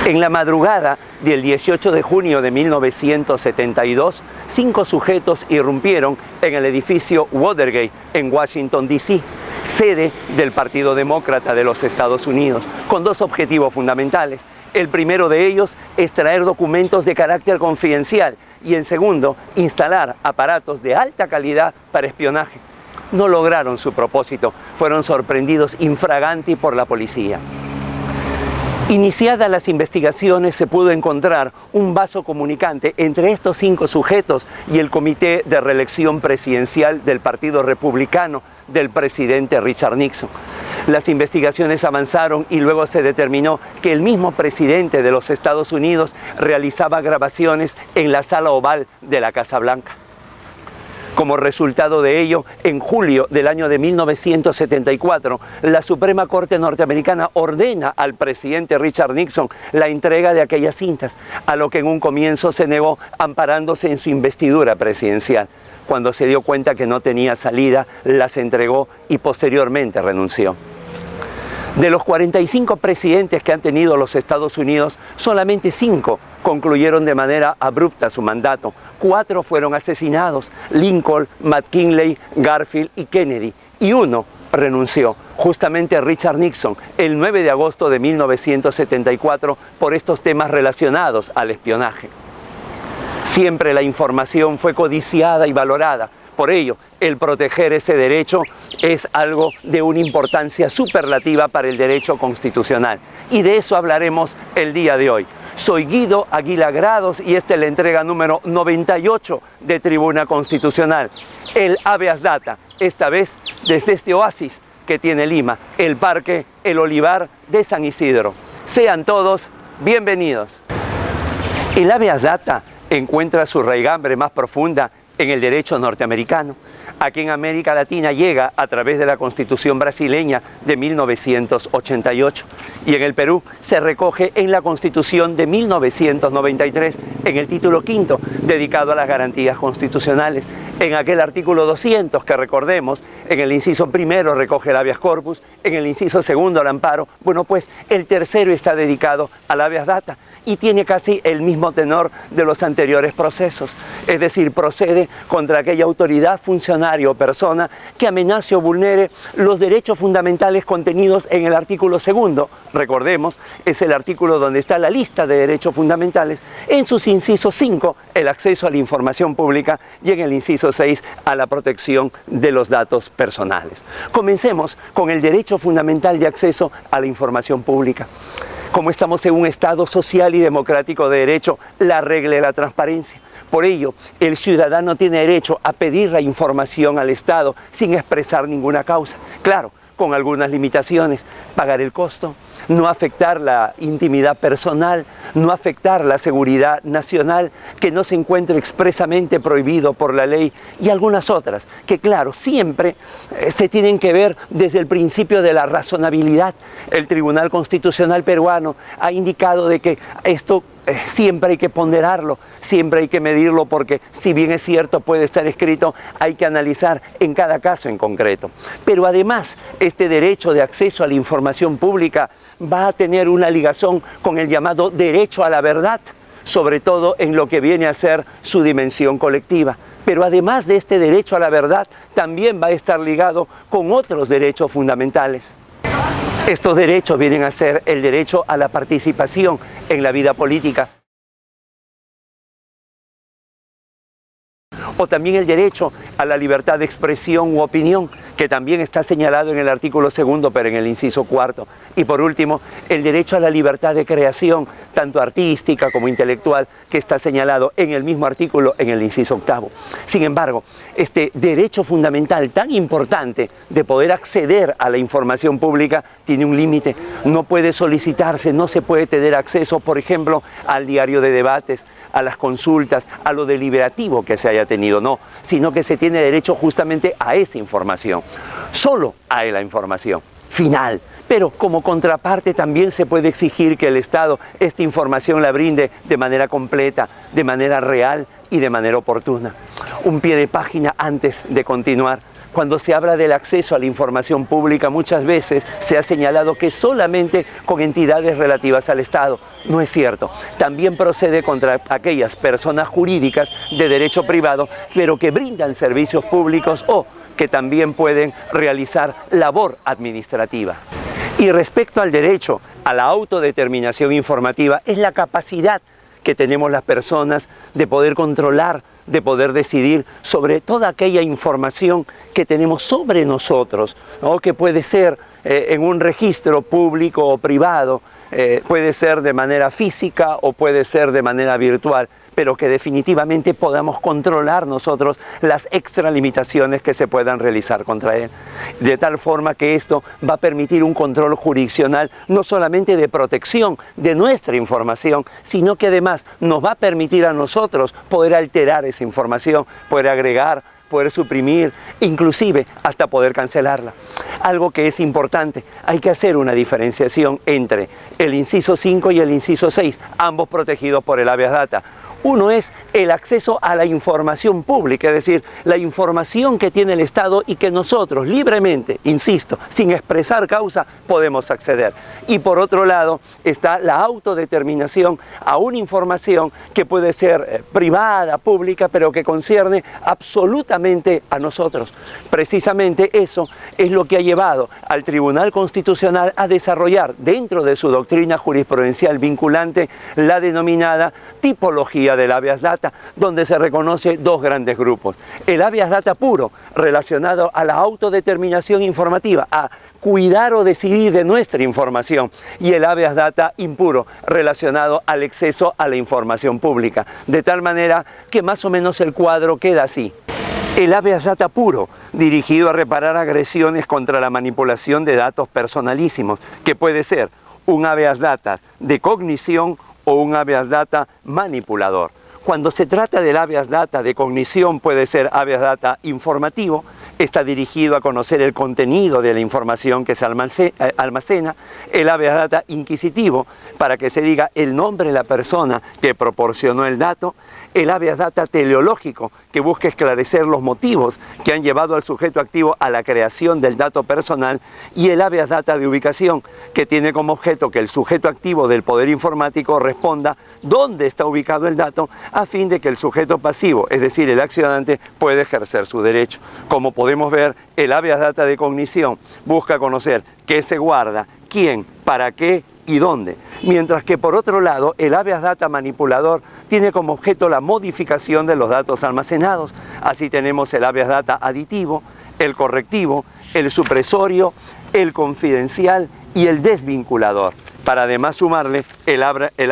En la madrugada del 18 de junio de 1972, 5 sujetos irrumpieron en el edificio Watergate en Washington, D.C., sede del Partido Demócrata de los Estados Unidos, con 2 objetivos fundamentales. El primero de ellos, extraer documentos de carácter confidencial y, en segundo, instalar aparatos de alta calidad para espionaje. No lograron su propósito, fueron sorprendidos infraganti por la policía. Iniciadas las investigaciones, se pudo encontrar un vaso comunicante entre estos 5 sujetos y el comité de reelección presidencial del Partido Republicano del presidente Richard Nixon. Las investigaciones avanzaron y luego se determinó que el mismo presidente de los Estados Unidos realizaba grabaciones en la sala oval de la Casa Blanca. Como resultado de ello, en julio del año de 1974, la Suprema Corte norteamericana ordena al presidente Richard Nixon la entrega de aquellas cintas, a lo que en un comienzo se negó, amparándose en su investidura presidencial. Cuando se dio cuenta que no tenía salida, las entregó y posteriormente renunció. De los 45 presidentes que han tenido los Estados Unidos, solamente 5 concluyeron de manera abrupta su mandato. 4 fueron asesinados: Lincoln, McKinley, Garfield y Kennedy. Y 1 renunció, justamente Richard Nixon, el 9 de agosto de 1974, por estos temas relacionados al espionaje. Siempre la información fue codiciada y valorada. Por ello, el proteger ese derecho es algo de una importancia superlativa para el derecho constitucional. Y de eso hablaremos el día de hoy. Soy Guido Aguila Grados y esta es la entrega número 98 de Tribuna Constitucional. El Habeas Data, esta vez desde este oasis que tiene Lima, el Parque El Olivar de San Isidro. Sean todos bienvenidos. El Habeas Data encuentra su raigambre más profunda en el derecho norteamericano. Aquí en América Latina llega a través de la Constitución brasileña de 1988 y en el Perú se recoge en la Constitución de 1993 en el título 5 dedicado a las garantías constitucionales. En aquel artículo 200 que recordemos, en el inciso primero recoge el habeas corpus, en el inciso segundo el amparo. Bueno, pues el tercero está dedicado al habeas data y tiene casi el mismo tenor de los anteriores procesos, es decir, procede contra aquella autoridad, funcionario o persona que amenace o vulnere los derechos fundamentales contenidos en el artículo segundo. Recordemos, es el artículo donde está la lista de derechos fundamentales, en sus incisos 5, el acceso a la información pública, y en el inciso 6, a la protección de los datos personales. Comencemos con el derecho fundamental de acceso a la información pública. Como estamos en un Estado social y democrático de derecho, la regla es la transparencia. Por ello, el ciudadano tiene derecho a pedir la información al Estado sin expresar ninguna causa. Claro, con algunas limitaciones: pagar el costo, no afectar la intimidad personal, no afectar la seguridad nacional, que no se encuentre expresamente prohibido por la ley, y algunas otras que, claro, siempre se tienen que ver desde el principio de la razonabilidad. El Tribunal Constitucional peruano ha indicado de que esto siempre hay que ponderarlo, siempre hay que medirlo, porque si bien es cierto puede estar escrito, hay que analizar en cada caso en concreto. Pero además, este derecho de acceso a la información pública va a tener una ligación con el llamado derecho a la verdad, sobre todo en lo que viene a ser su dimensión colectiva. Pero además de este derecho a la verdad, también va a estar ligado con otros derechos fundamentales. Estos derechos vienen a ser el derecho a la participación en la vida política, o también el derecho a la libertad de expresión u opinión, que también está señalado en el artículo segundo, pero en el inciso cuarto. Y por último, el derecho a la libertad de creación, tanto artística como intelectual, que está señalado en el mismo artículo, en el inciso octavo. Sin embargo, este derecho fundamental tan importante de poder acceder a la información pública tiene un límite. No puede solicitarse, no se puede tener acceso, por ejemplo, al diario de debates, a las consultas, a lo deliberativo que se haya tenido, no, sino que se tiene derecho justamente a esa información, solo a la información final. Pero como contraparte también se puede exigir que el Estado esta información la brinde de manera completa, de manera real y de manera oportuna. Un pie de página antes de continuar. Cuando se habla del acceso a la información pública, muchas veces se ha señalado que solamente con entidades relativas al Estado. No es cierto. También procede contra aquellas personas jurídicas de derecho privado, pero que brindan servicios públicos o que también pueden realizar labor administrativa. Y respecto al derecho a la autodeterminación informativa, es la capacidad que tenemos las personas de poder controlar, de poder decidir sobre toda aquella información que tenemos sobre nosotros, ¿no? Que puede ser en un registro público o privado, puede ser de manera física o puede ser de manera virtual, pero que definitivamente podamos controlar nosotros las extralimitaciones que se puedan realizar contra él. De tal forma que esto va a permitir un control jurisdiccional no solamente de protección de nuestra información, sino que además nos va a permitir a nosotros poder alterar esa información, poder agregar, poder suprimir, inclusive hasta poder cancelarla. Algo que es importante, hay que hacer una diferenciación entre el inciso 5 y el inciso 6, ambos protegidos por el habeas data. Uno es el acceso a la información pública, es decir, la información que tiene el Estado y que nosotros libremente, insisto, sin expresar causa, podemos acceder. Y por otro lado está la autodeterminación a una información que puede ser privada, pública, pero que concierne absolutamente a nosotros. Precisamente eso es lo que ha llevado al Tribunal Constitucional a desarrollar dentro de su doctrina jurisprudencial vinculante la denominada tipología del habeas data, donde se reconoce dos grandes grupos. El habeas data puro, relacionado a la autodeterminación informativa, a cuidar o decidir de nuestra información, y el habeas data impuro, relacionado al acceso a la información pública. De tal manera que más o menos el cuadro queda así. El habeas data puro, dirigido a reparar agresiones contra la manipulación de datos personalísimos, que puede ser un habeas data de cognición o un habeas data manipulador. Cuando se trata del habeas data de cognición, puede ser habeas data informativo, está dirigido a conocer el contenido de la información que se almacena. El habeas data inquisitivo, para que se diga el nombre de la persona que proporcionó el dato. El habeas data teleológico, que busca esclarecer los motivos que han llevado al sujeto activo a la creación del dato personal. Y el habeas data de ubicación, que tiene como objeto que el sujeto activo del poder informático responda dónde está ubicado el dato, a fin de que el sujeto pasivo, es decir, el accionante, pueda ejercer su derecho. Como podemos ver, el habeas data de cognición busca conocer qué se guarda, quién, para qué y dónde. Mientras que por otro lado, el habeas data manipulador tiene como objeto la modificación de los datos almacenados. Así tenemos el habeas data aditivo, el correctivo, el supresorio, el confidencial y el desvinculador. Para además sumarle el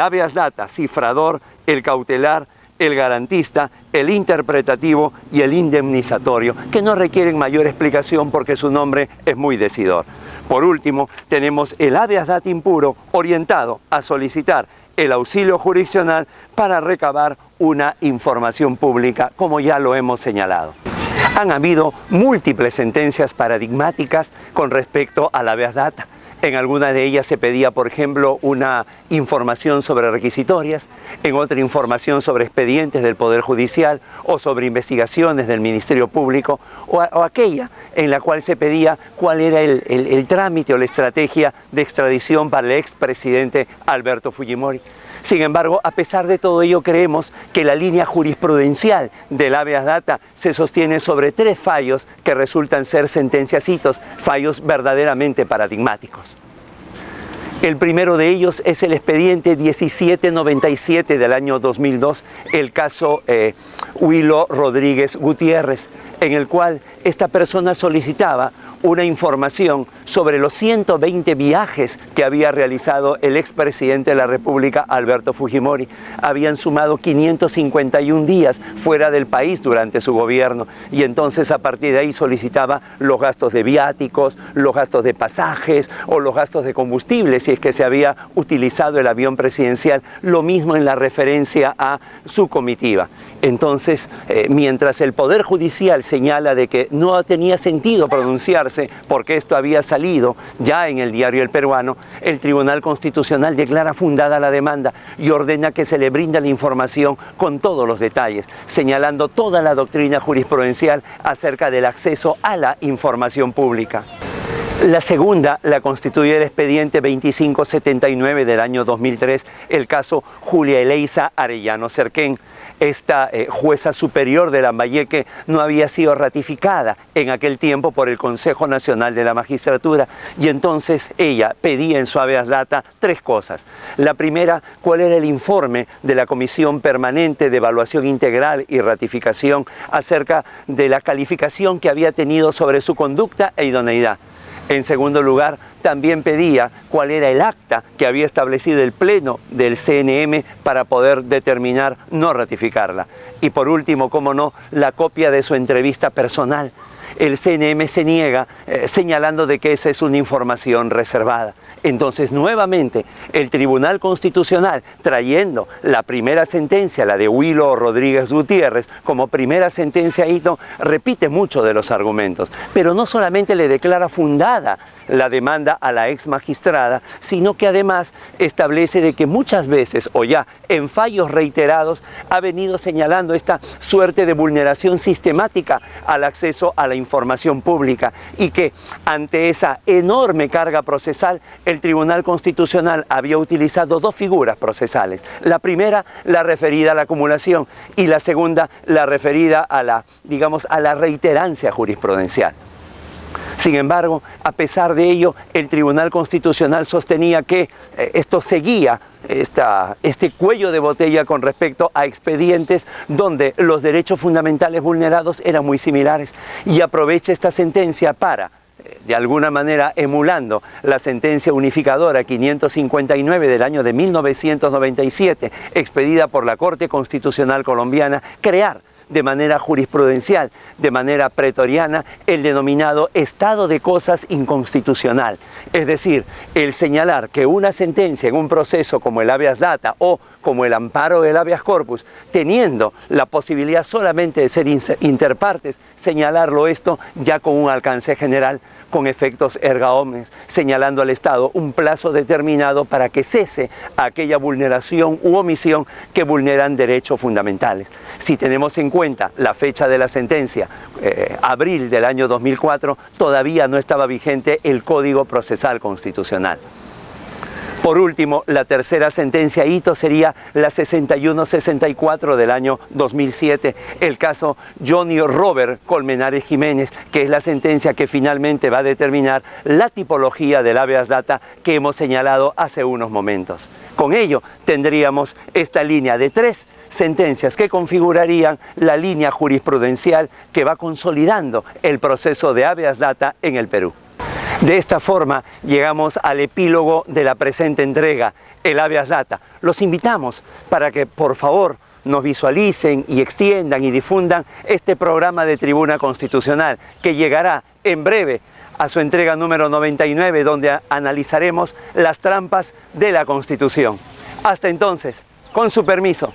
habeas data cifrador, el cautelar, el garantista, el interpretativo y el indemnizatorio, que no requieren mayor explicación porque su nombre es muy decidor. Por último, tenemos el habeas data impuro, orientado a solicitar el auxilio jurisdiccional para recabar una información pública, como ya lo hemos señalado. Han habido múltiples sentencias paradigmáticas con respecto al habeas data. En alguna de ellas se pedía, por ejemplo, una información sobre requisitorias, en otra información sobre expedientes del Poder Judicial o sobre investigaciones del Ministerio Público, o aquella en la cual se pedía cuál era el trámite o la estrategia de extradición para el expresidente Alberto Fujimori. Sin embargo, a pesar de todo ello, creemos que la línea jurisprudencial del habeas data se sostiene sobre tres fallos que resultan ser sentencias-hitos, fallos verdaderamente paradigmáticos. El primero de ellos es el expediente 1797 del año 2002, el caso Huilo Rodríguez Gutiérrez, en el cual esta persona solicitaba una información sobre los 120 viajes que había realizado el expresidente de la República, Alberto Fujimori. Habían sumado 551 días fuera del país durante su gobierno, y entonces a partir de ahí solicitaba los gastos de viáticos, los gastos de pasajes o los gastos de combustible, si es que se había utilizado el avión presidencial, lo mismo en la referencia a su comitiva. Entonces, mientras el Poder Judicial señala de que no tenía sentido pronunciarse enterarse, porque esto había salido ya en el diario El Peruano, el Tribunal Constitucional declara fundada la demanda y ordena que se le brinda la información con todos los detalles, señalando toda la doctrina jurisprudencial acerca del acceso a la información pública. La segunda la constituye el expediente 2579 del año 2003, el caso Julia Eleysa Arellano Cerquén. Esta jueza superior de Lambayeque no había sido ratificada en aquel tiempo por el Consejo Nacional de la Magistratura y entonces ella pedía en su habeas data tres cosas. La primera, cuál era el informe de la Comisión Permanente de Evaluación Integral y Ratificación acerca de la calificación que había tenido sobre su conducta e idoneidad. En segundo lugar, también pedía cuál era el acta que había establecido el Pleno del CNM para poder determinar no ratificarla. Y por último, cómo no, la copia de su entrevista personal. El CNM se niega señalando de que esa es una información reservada. Entonces, nuevamente, el Tribunal Constitucional, trayendo la primera sentencia, la de Huilo Rodríguez Gutiérrez, como primera sentencia hito, repite muchos de los argumentos, pero no solamente le declara fundada la demanda a la ex magistrada, sino que además establece de que muchas veces, o ya en fallos reiterados, ha venido señalando esta suerte de vulneración sistemática al acceso a la información pública y que ante esa enorme carga procesal, el Tribunal Constitucional había utilizado dos figuras procesales. La primera, la referida a la acumulación, y la segunda, la referida a la, digamos, a la reiterancia jurisprudencial. Sin embargo, a pesar de ello, el Tribunal Constitucional sostenía que esto seguía este cuello de botella con respecto a expedientes donde los derechos fundamentales vulnerados eran muy similares y aprovecha esta sentencia para, de alguna manera emulando la sentencia unificadora 559 del año de 1997, expedida por la Corte Constitucional Colombiana, crear de manera jurisprudencial, de manera pretoriana, el denominado estado de cosas inconstitucional. Es decir, el señalar que una sentencia en un proceso como el habeas data o como el amparo del habeas corpus, teniendo la posibilidad solamente de ser interpartes, señalarlo esto ya con un alcance general, con efectos erga omnes, señalando al Estado un plazo determinado para que cese aquella vulneración u omisión que vulneran derechos fundamentales. Si tenemos en cuenta la fecha de la sentencia, abril del año 2004, todavía no estaba vigente el Código Procesal Constitucional. Por último, la tercera sentencia hito sería la 6164 del año 2007, el caso Johnny Robert Colmenares Jiménez, que es la sentencia que finalmente va a determinar la tipología del habeas data que hemos señalado hace unos momentos. Con ello tendríamos esta línea de tres sentencias que configurarían la línea jurisprudencial que va consolidando el proceso de habeas data en el Perú. De esta forma llegamos al epílogo de la presente entrega, el habeas data. Los invitamos para que por favor nos visualicen y extiendan y difundan este programa de Tribuna Constitucional que llegará en breve a su entrega número 99, donde analizaremos las trampas de la Constitución. Hasta entonces, con su permiso.